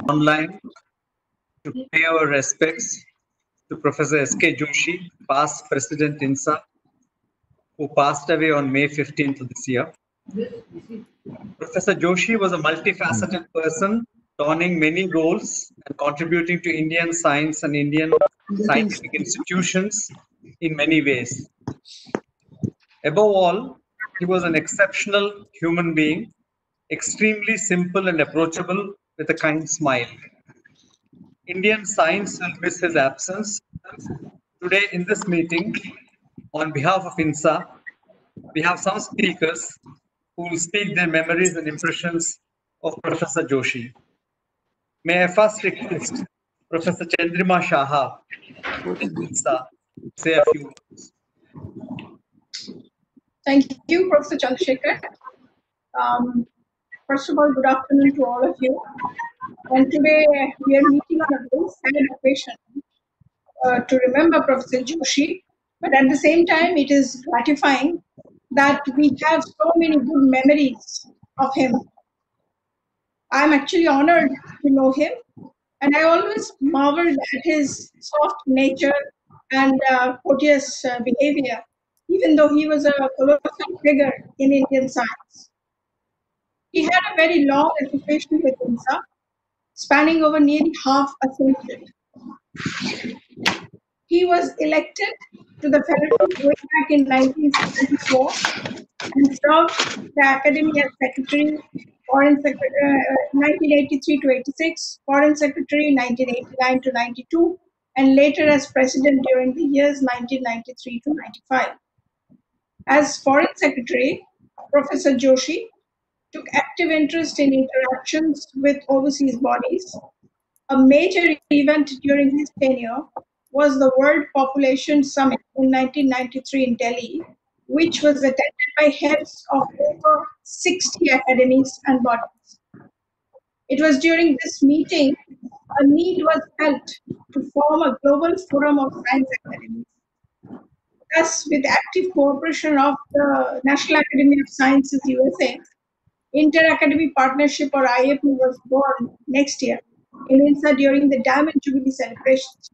online to pay our respects to Professor S.K. Joshi, past President INSA, who passed away on May 15th of this year. Professor Joshi was a multifaceted person, donning many roles and contributing to Indian science and Indian scientific institutions in many ways. Above all, he was an exceptional human being, extremely simple and approachable with a kind smile. Indian science will miss his absence. Today in this meeting, on behalf of INSA, we have some speakers who will speak their memories and impressions of Professor Joshi. May I first request Professor Chandrima Shaha of INSA say a few words. Thank you, Professor Chandrasekhar. First of all, good afternoon to all of you. And today we are meeting on a very sad occasion to remember Professor Joshi. But at the same time, it is gratifying that we have so many good memories of him. I'm actually honored to know him, and I always marveled at his soft nature and courteous behavior, even though he was a colossal figure in Indian science. He had a very long association with INSA, spanning over nearly half a century. He was elected to the fellowship way back in 1974 and served the academy as secretary, foreign secretary 1983 to 86, foreign secretary 1989 to 92, and later as president during the years 1993 to 95. As foreign secretary, Professor Joshi took active interest in interactions with overseas bodies. A major event during his tenure was the World Population Summit in 1993 in Delhi, which was attended by heads of over 60 academies and bodies. It was during this meeting a need was felt to form a global forum of science academies. Thus, with active cooperation of the National Academy of Sciences USA, Inter-Academy Partnership or IAP was born next year in INSA during the Diamond Jubilee celebrations.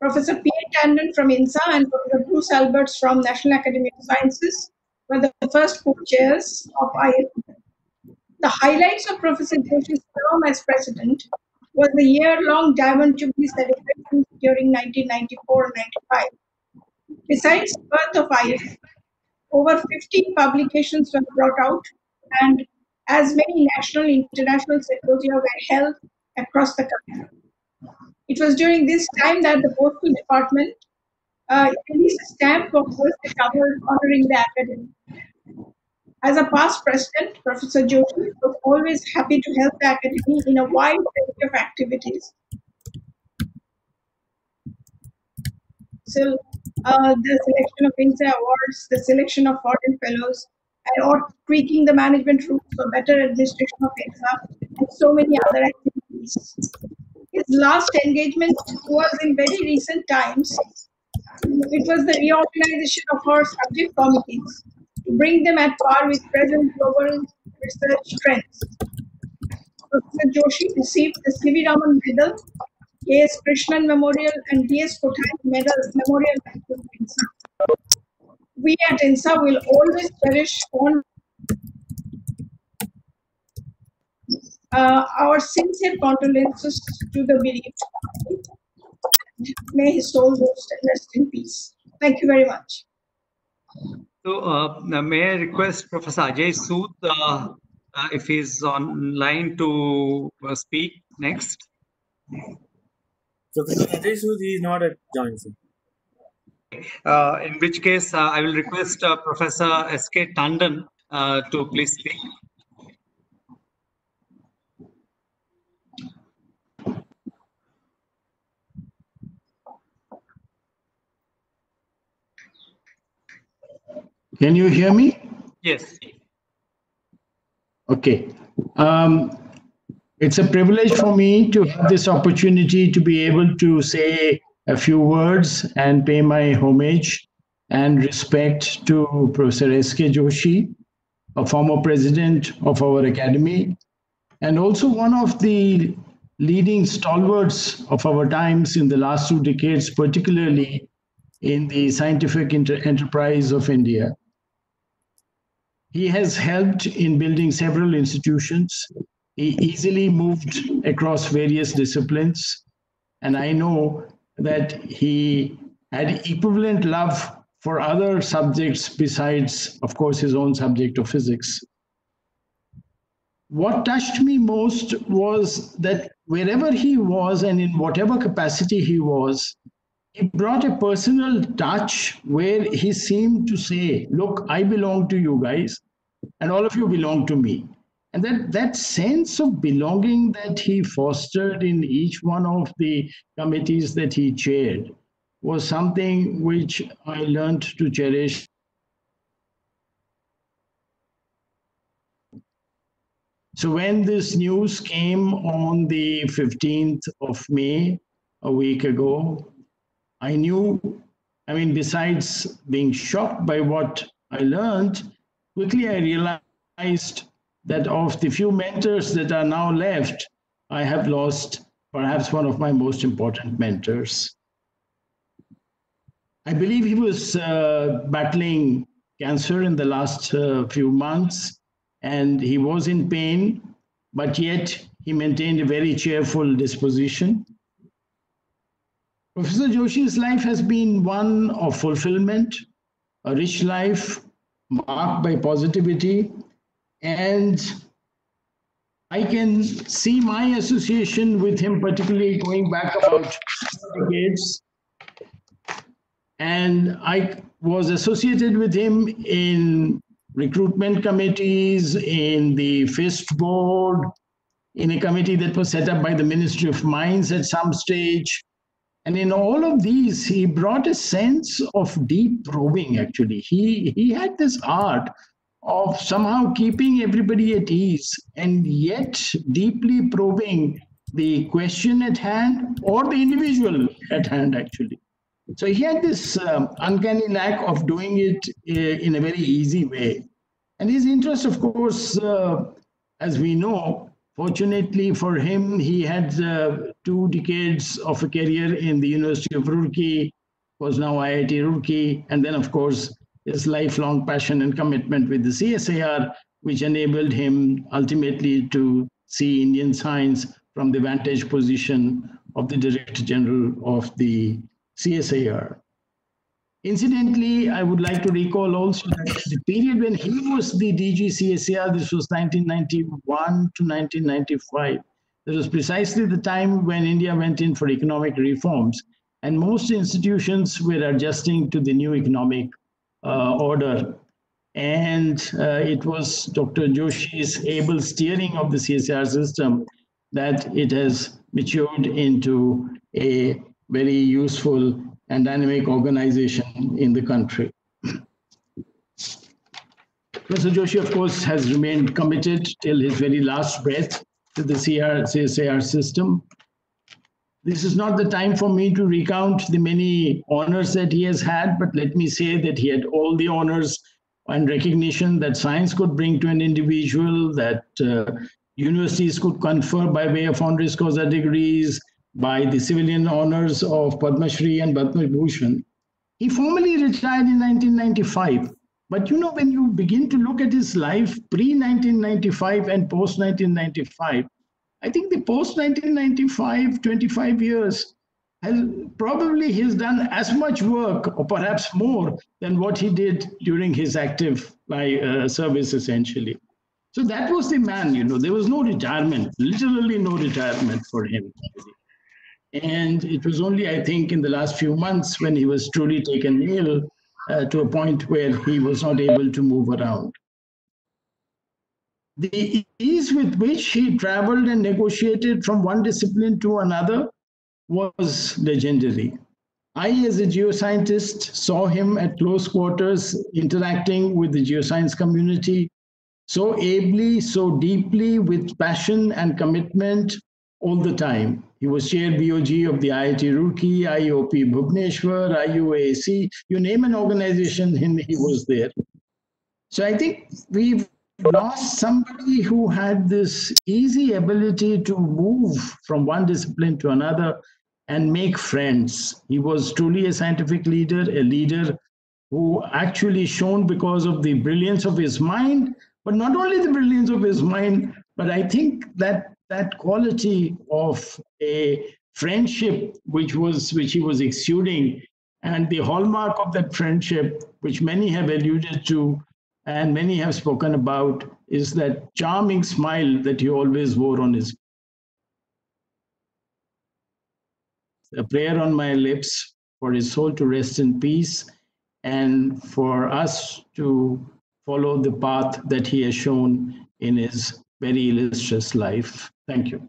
Professor P.A. Tandon from INSA and Professor Bruce Alberts from National Academy of Sciences were the first co-chairs of IAP. The highlights of Professor Joshi's term as president was the year-long Diamond Jubilee celebrations during 1994 and 95. Besides the birth of IAP, over 15 publications were brought out, and as many national and international symposia were held across the country. It was during this time that the Postal Department released a stamp for first cover honoring the academy. As a past president, Professor Joshi was always happy to help the academy in a wide range of activities. So, the selection of INSA awards, the selection of foreign fellows, or tweaking the management rules for better administration of INSA, and so many other activities. His last engagement was in very recent times. It was the reorganization of our subject committees to bring them at par with present global research trends. Professor Joshi received the C.V. Raman Medal, K.S. Krishnan Memorial, and D.S. Kothari Memorial. We at INSA will always cherish our sincere condolences to the bereaved. May his soul rest in peace. Thank you very much. So, may I request Professor Ajay Sood if he's online to speak next? Professor Ajay Sood is not at joint. In which case, I will request Professor S.K. Tandon to please speak. Can you hear me? Yes. Okay. It's a privilege for me to have this opportunity to be able to say a few words and pay my homage and respect to Professor S.K. Joshi, a former president of our academy, and also one of the leading stalwarts of our times in the last 2 decades, particularly in the scientific enterprise of India. He has helped in building several institutions. He easily moved across various disciplines. And I know that he had equivalent love for other subjects besides, of course, his own subject of physics. What touched me most was that wherever he was and in whatever capacity he was, he brought a personal touch where he seemed to say, look, I belong to you guys, and all of you belong to me. And that sense of belonging that he fostered in each one of the committees that he chaired was something which I learned to cherish. So when this news came on the 15th of May, a week ago, I knew, besides being shocked by what I learned, quickly I realized that of the few mentors that are now left, I have lost perhaps one of my most important mentors. I believe he was battling cancer in the last few months, and he was in pain, but yet he maintained a very cheerful disposition. Professor Joshi's life has been one of fulfillment, a rich life marked by positivity, and I can see my association with him, particularly going back about decades. And I was associated with him in recruitment committees, in the FIST board, in a committee that was set up by the Ministry of Mines at some stage. And in all of these, he brought a sense of deep probing, actually. He had this art of somehow keeping everybody at ease and yet deeply probing the question at hand or the individual at hand, actually. So he had this uncanny knack of doing it in a very easy way. And his interest, of course, as we know, fortunately for him, he had 2 decades of a career in the University of Roorkee, was now IIT Roorkee, and then, of course, his lifelong passion and commitment with the CSIR, which enabled him ultimately to see Indian science from the vantage position of the Director General of the CSIR. Incidentally, I would like to recall also that the period when he was the DG CSIR, this was 1991 to 1995. That was precisely the time when India went in for economic reforms, and most institutions were adjusting to the new economic order. And it was Dr. Joshi's able steering of the CSIR system that it has matured into a very useful and dynamic organization in the country. Professor Joshi, of course, has remained committed till his very last breath to the CSIR system. This is not the time for me to recount the many honors that he has had, but let me say that he had all the honors and recognition that science could bring to an individual, that universities could confer by way of honoris causa degrees, by the civilian honors of Padma Shri and Padma Bhushan. He formally retired in 1995. But you know, when you begin to look at his life pre-1995 and post-1995, I think the post-1995, 25 years, he's done as much work, or perhaps more, than what he did during his active service, essentially. So that was the man, you know, there was no retirement, literally no retirement for him. And it was only, I think, in the last few months when he was truly taken ill to a point where he was not able to move around. The ease with which he traveled and negotiated from one discipline to another was legendary. I, as a geoscientist, saw him at close quarters interacting with the geoscience community so ably, so deeply, with passion and commitment all the time. He was chair BOG of the IIT Roorkee, IOP Bhubaneswar, IUAC. You name an organization, he was there. So I think we've lost somebody who had this easy ability to move from one discipline to another and make friends. He was truly a scientific leader, a leader who actually shone because of the brilliance of his mind, but not only the brilliance of his mind, but I think that that quality of a friendship which he was exuding, and the hallmark of that friendship, which many have alluded to and many have spoken about, is that charming smile that he always wore on his. A prayer on my lips for his soul to rest in peace and for us to follow the path that he has shown in his very illustrious life. Thank you.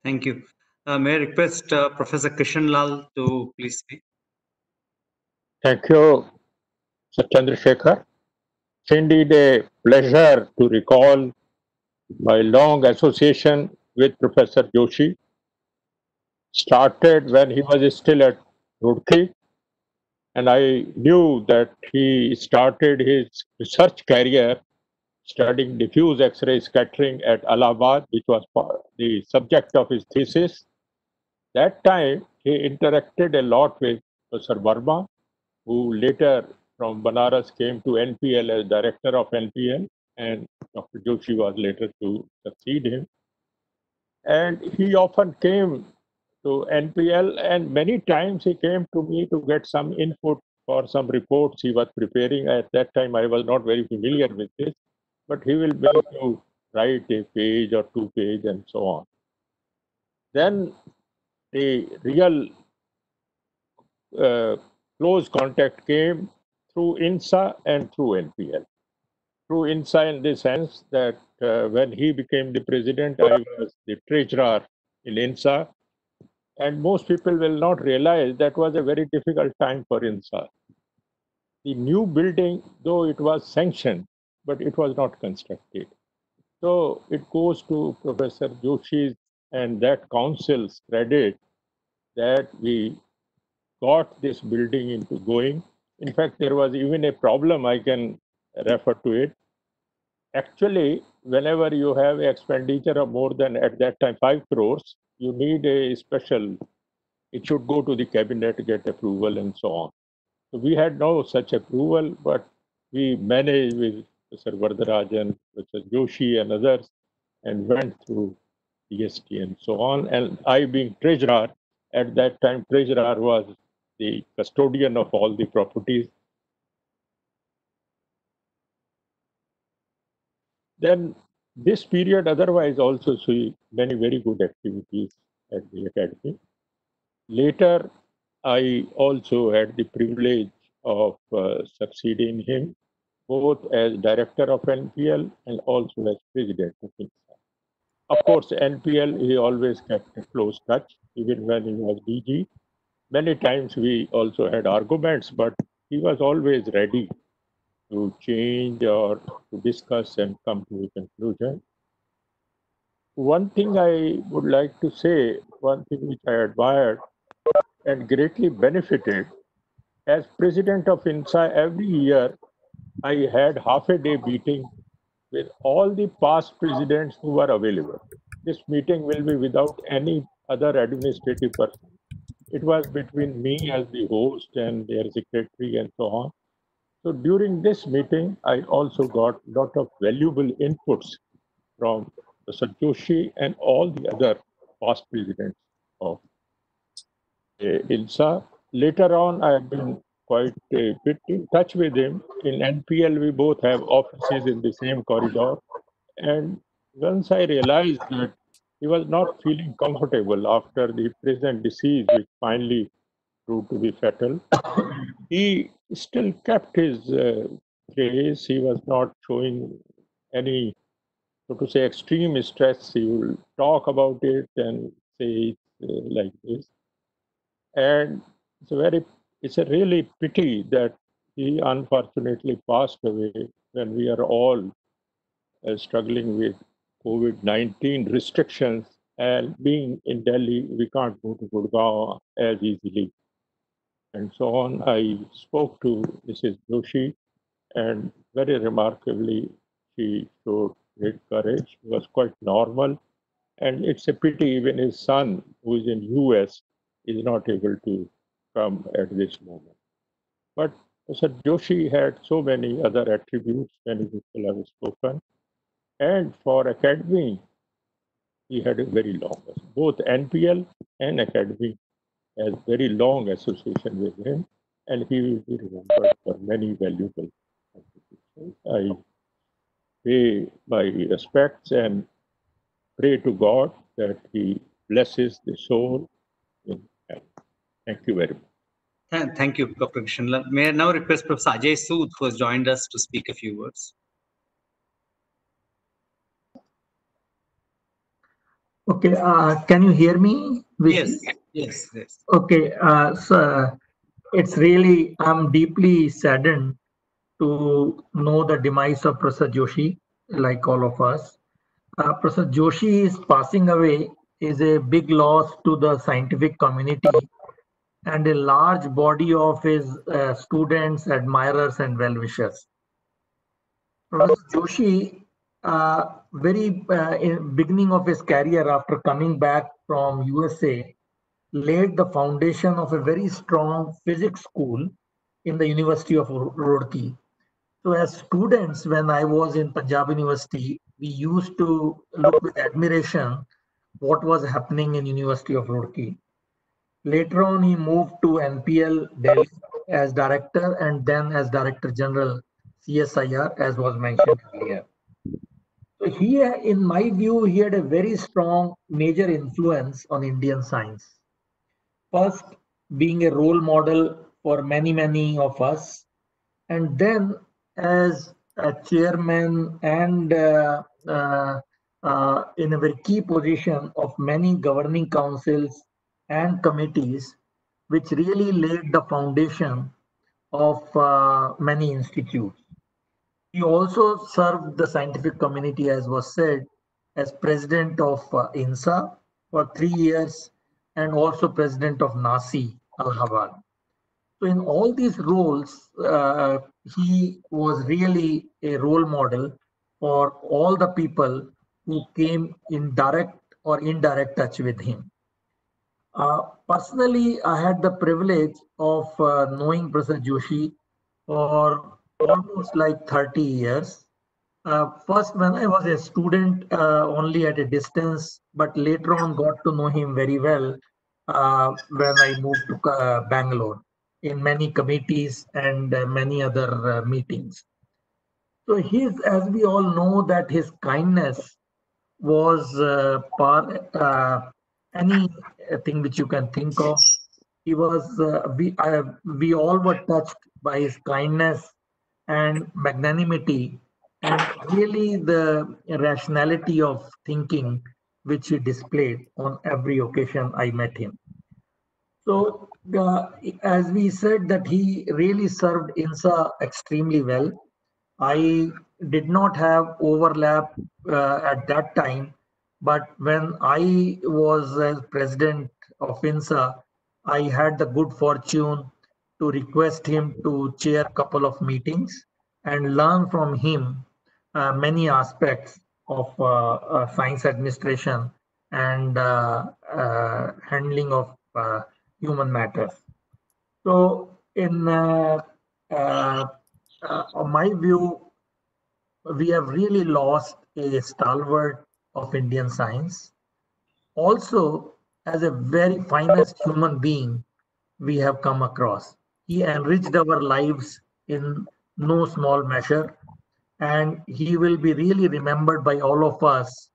Thank you. May I request Professor Krishan Lal to please speak? Thank you, Sir Chandrasekhar. It's indeed a pleasure to recall my long association with Professor Joshi. Started when he was still at Roorkee, and I knew that he started his research career studying diffuse X-ray scattering at Allahabad, which was the subject of his thesis. That time, he interacted a lot with Professor Verma, who later from Banaras came to NPL as director of NPL, and Dr. Joshi was later to succeed him. And he often came to NPL, and many times he came to me to get some input for some reports he was preparing. At that time, I was not very familiar with this, but he will make you write a page or 2 pages and so on. Then the real close contact came through INSA and through NPL. Through INSA in the sense that when he became the president, I was the treasurer in INSA. And most people will not realize that was a very difficult time for INSA. The new building, though it was sanctioned, but it was not constructed. So it goes to Professor Joshi's and that council's credit that we got this building into going. In fact, there was even a problem, I can refer to it. Actually, whenever you have expenditure of more than, at that time, 5 crores, you need a special, it should go to the cabinet, get approval and so on. So we had no such approval, but we managed with Mr. Vardarajan, Mr. Joshi and others, and went through DST and so on. And I being treasurer, at that time, treasurer was the custodian of all the properties. Then this period otherwise also see many very good activities at the academy. Later, I also had the privilege of succeeding him, both as director of NPL and also as president of INSA. Of course, NPL, he always kept a close touch, even when he was DG. Many times we also had arguments, but he was always ready to change or to discuss and come to a conclusion. One thing I would like to say, one thing which I admired and greatly benefited, as president of INSA, every year I had half a day meeting with all the past presidents who were available. This meeting will be without any other administrative person. It was between me as the host and their secretary and so on. So during this meeting, I also got a lot of valuable inputs from Mr. Joshi and all the other past presidents of INSA. Later on, I have been quite a bit in touch with him. In NPL, we both have offices in the same corridor. And once I realized that he was not feeling comfortable after the present disease, which finally proved to be fatal, he still kept his grace. He was not showing any, so to say, extreme stress. He will talk about it and say it like this. And it's a really pity that he unfortunately passed away when we are all struggling with COVID-19 restrictions And being in Delhi, we can't go to Gurgaon as easily. And so on. I spoke to Mrs. Joshi, and very remarkably, she showed great courage. It was quite normal. And it's a pity even his son, who is in US, is not able to come at this moment. But Sir Joshi had so many other attributes, many people have spoken. And for academy, he had a very long, both NPL and academy has very long association with him, and he will be remembered for many valuable contributions. I pay my respects and pray to God that He blesses the soul in heaven. Thank you very much. Thank you, Dr. Krishnalal. May I now request Professor Ajay Sood, who has joined us, to speak a few words. Okay, can you hear me? Yes, yes, yes. Okay, so it's really, I'm deeply saddened to know the demise of Professor Joshi, like all of us. Professor Joshi is passing away is a big loss to the scientific community and a large body of his students, admirers, and well-wishers. Professor Joshi, in beginning of his career after coming back from USA, laid the foundation of a very strong physics school in the University of Roorkee. So as students, when I was in Punjab University, we used to look with admiration what was happening in University of Roorkee. Later on, he moved to NPL Delhi as director and then as Director General CSIR, as was mentioned earlier. So he, in my view, he had a very strong major influence on Indian science. First, being a role model for many of us, and then as a chairman and in a very key position of many governing councils and committees, which really laid the foundation of many institutes. He also served the scientific community, as was said, as president of INSA for 3 years and also president of NASI, Allahabad. So in all these roles, he was really a role model for all the people who came in direct or indirect touch with him. Personally, I had the privilege of knowing Professor Joshi for almost like 30 years. First, when I was a student, only at a distance, but later on got to know him very well when I moved to Bangalore in many committees and many other meetings. So as we all know, that his kindness was anything which you can think of. He was, we all were touched by his kindness and magnanimity and really the rationality of thinking which he displayed on every occasion I met him. So as we said that he really served INSA extremely well. I did not have overlap at that time, but when I was as president of INSA, I had the good fortune to request him to chair a couple of meetings and learn from him many aspects of science administration and handling of human matters. So in my view, we have really lost a stalwart of Indian science. Also, as a very finest human being we have come across. He enriched our lives in no small measure, and he will be really remembered by all of us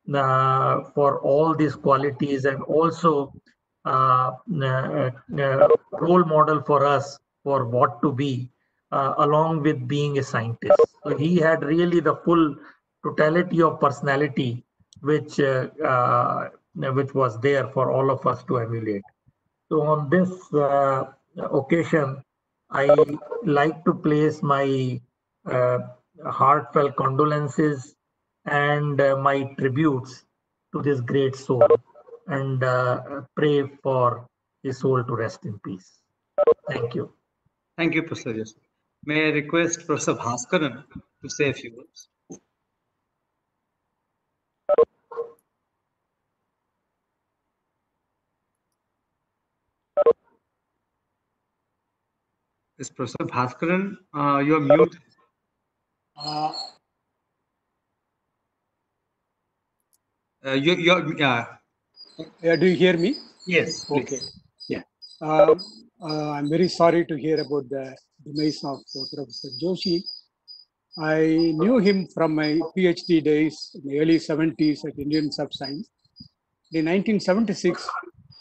for all these qualities and also role model for us for what to be along with being a scientist. So he had really the full totality of personality which was there for all of us to emulate. So on this occasion, I like to place my heartfelt condolences and my tributes to this great soul and pray for his soul to rest in peace. Thank you. Thank you, Professor Joshi. May I request Professor Bhaskaran to say a few words? Yes, Professor Bhaskaran, you are mute. Do you hear me? Yes, please. Okay. Yeah. I'm very sorry to hear about the demise of Professor Joshi. I knew him from my PhD days in the early 70s at Indian Subscience. In 1976,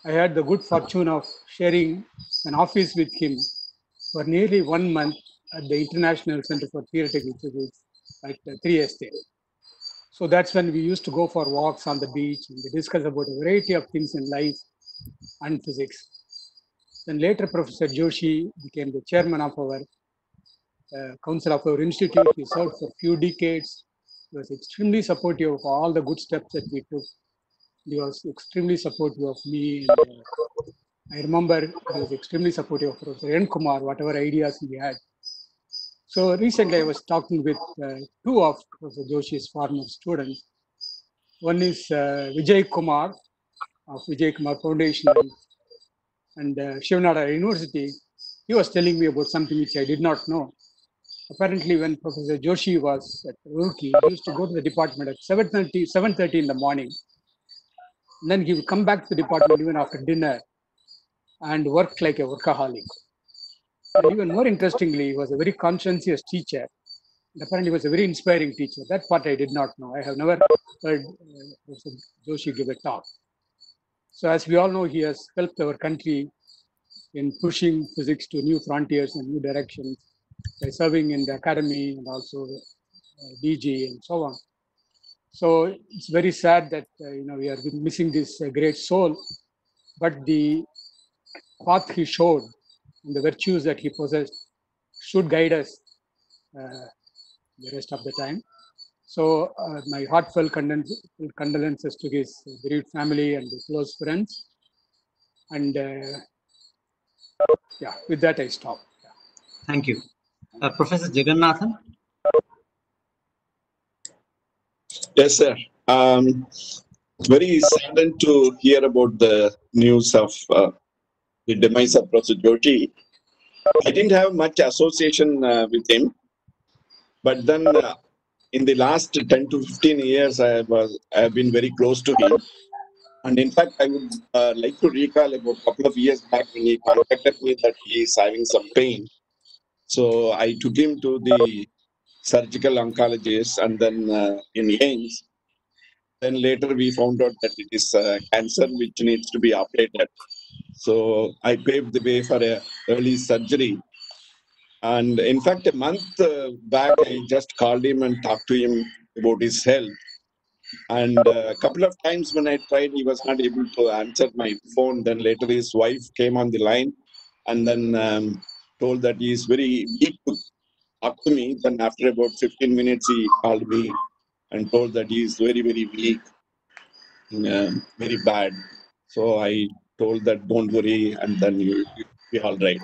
I had the good fortune of sharing an office with him for nearly 1 month at the International Center for Theoretical Physics at 3 Estate. So that's when we used to go for walks on the beach and we discuss about a variety of things in life and physics. Then later, Professor Joshi became the chairman of our council of our institute. He served for a few decades. He was extremely supportive of all the good steps that we took. He was extremely supportive of me. And, I remember he was extremely supportive of Professor N. Kumar, whatever ideas he had. So recently I was talking with two of Professor Joshi's former students. One is Vijay Kumar of Vijay Kumar Foundation and Shivanada University. He was telling me about something which I did not know. Apparently, when Professor Joshi was at Roorkee, he used to go to the department at 7:30 in the morning. And then he would come back to the department even after dinner and work like a workaholic. And even more interestingly, he was a very conscientious teacher. And apparently, he was a very inspiring teacher. That part I did not know. I have never heard Professor Joshi give a talk. So as we all know, he has helped our country in pushing physics to new frontiers and new directions by serving in the academy and also DG and so on. So it's very sad that we are missing this great soul, but the path he showed and the virtues that he possessed should guide us the rest of the time. So my heartfelt condolences to his bereaved family and his close friends. And yeah, with that I stop. Yeah. Thank you. Professor Jagannathan? Yes, sir. Very saddened to hear about the news of the demise of Professor Joshi. I didn't have much association with him, but then in the last 10 to 15 years, I have been very close to him. And in fact, I would like to recall about a couple of years back when he contacted me that he is having some pain. So I took him to the surgical oncologist and then in Ames. Then later we found out that it is cancer which needs to be operated. So I paved the way for a early surgery. And in fact, a month back, I just called him and talked to him about his health. And a couple of times when I tried, he was not able to answer my phone. Then later his wife came on the line and then told that he is very weak to talk to me. Then after about 15 minutes, he called me and told that he is very, very weak, very bad. So I told that don't worry, and then you'll be all right.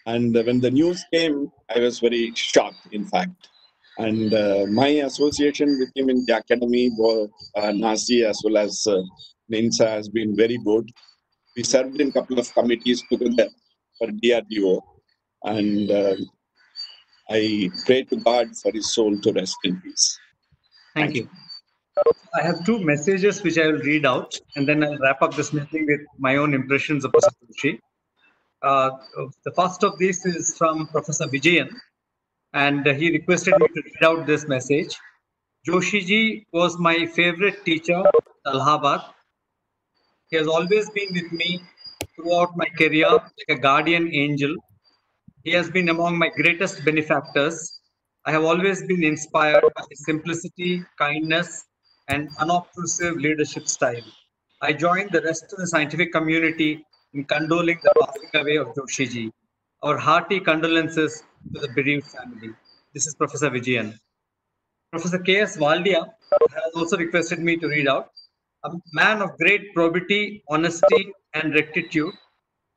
And when the news came, I was very shocked, in fact. And my association with him in the academy, both NASI as well as INSA, has been very good. We served in a couple of committees together for DRDO, and I pray to God for his soul to rest in peace. Thank you. I have two messages which I will read out, and then I'll wrap up this meeting with my own impressions of Professor Joshi. The first of these is from Professor Vijayan, and he requested me to read out this message. Joshi ji was my favorite teacher at Allahabad. He has always been with me throughout my career like a guardian angel. He has been among my greatest benefactors. I have always been inspired by his simplicity, kindness, and unobtrusive leadership style. I joined the rest of the scientific community in condoling the passing away of Joshi ji. Our hearty condolences to the bereaved family. This is Professor Vijayan. Professor K.S. Waldia has also requested me to read out. a man of great probity, honesty, and rectitude,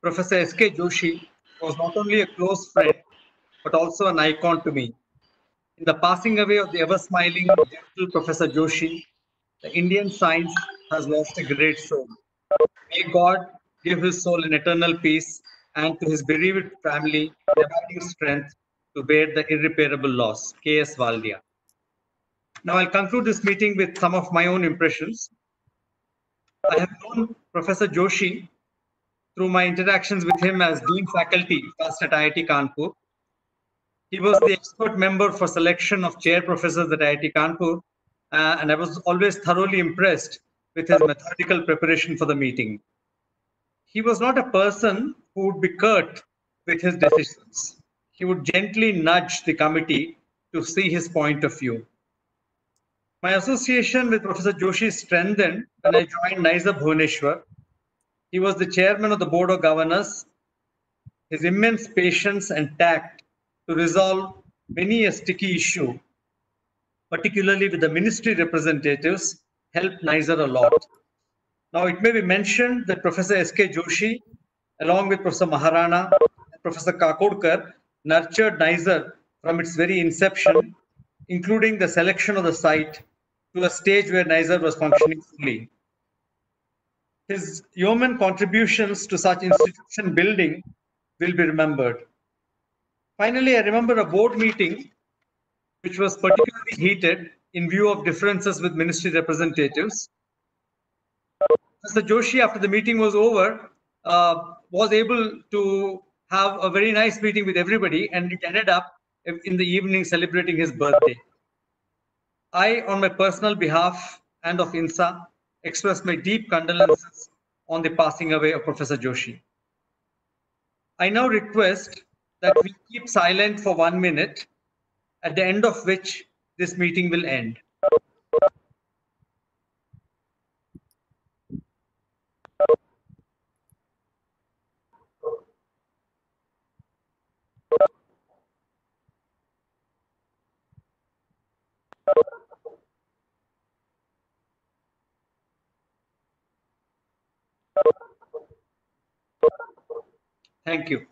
Professor S.K. Joshi was not only a close friend, but also an icon to me. In the passing away of the ever-smiling, gentle Professor Joshi, the Indian science has lost a great soul. May God give his soul in eternal peace and to his bereaved family the abiding strength to bear the irreparable loss. K.S. Valdia. Now I'll conclude this meeting with some of my own impressions. I have known Professor Joshi through my interactions with him as Dean Faculty first at IIT Kanpur. He was the expert member for selection of chair professors at IIT Kanpur, and I was always thoroughly impressed with his methodical preparation for the meeting. He was not a person who would be curt with his decisions. He would gently nudge the committee to see his point of view. My association with Professor Joshi strengthened when I joined NISA Bhubaneswar. He was the chairman of the Board of Governors. His immense patience and tact to resolve many a sticky issue, particularly with the ministry representatives, helped NISA a lot. Now, it may be mentioned that Professor S.K. Joshi, along with Professor Maharana and Professor Kakodkar, nurtured NISA from its very inception, including the selection of the site, to a stage where NISA was functioning fully. His yeoman contributions to such institution building will be remembered. Finally, I remember a board meeting which was particularly heated in view of differences with ministry representatives. Mr. Joshi, after the meeting was over, was able to have a very nice meeting with everybody, and it ended up in the evening celebrating his birthday. I, on my personal behalf and of INSA, express my deep condolences on the passing away of Professor Joshi. I now request that we keep silent for 1 minute, at the end of which this meeting will end. Thank you.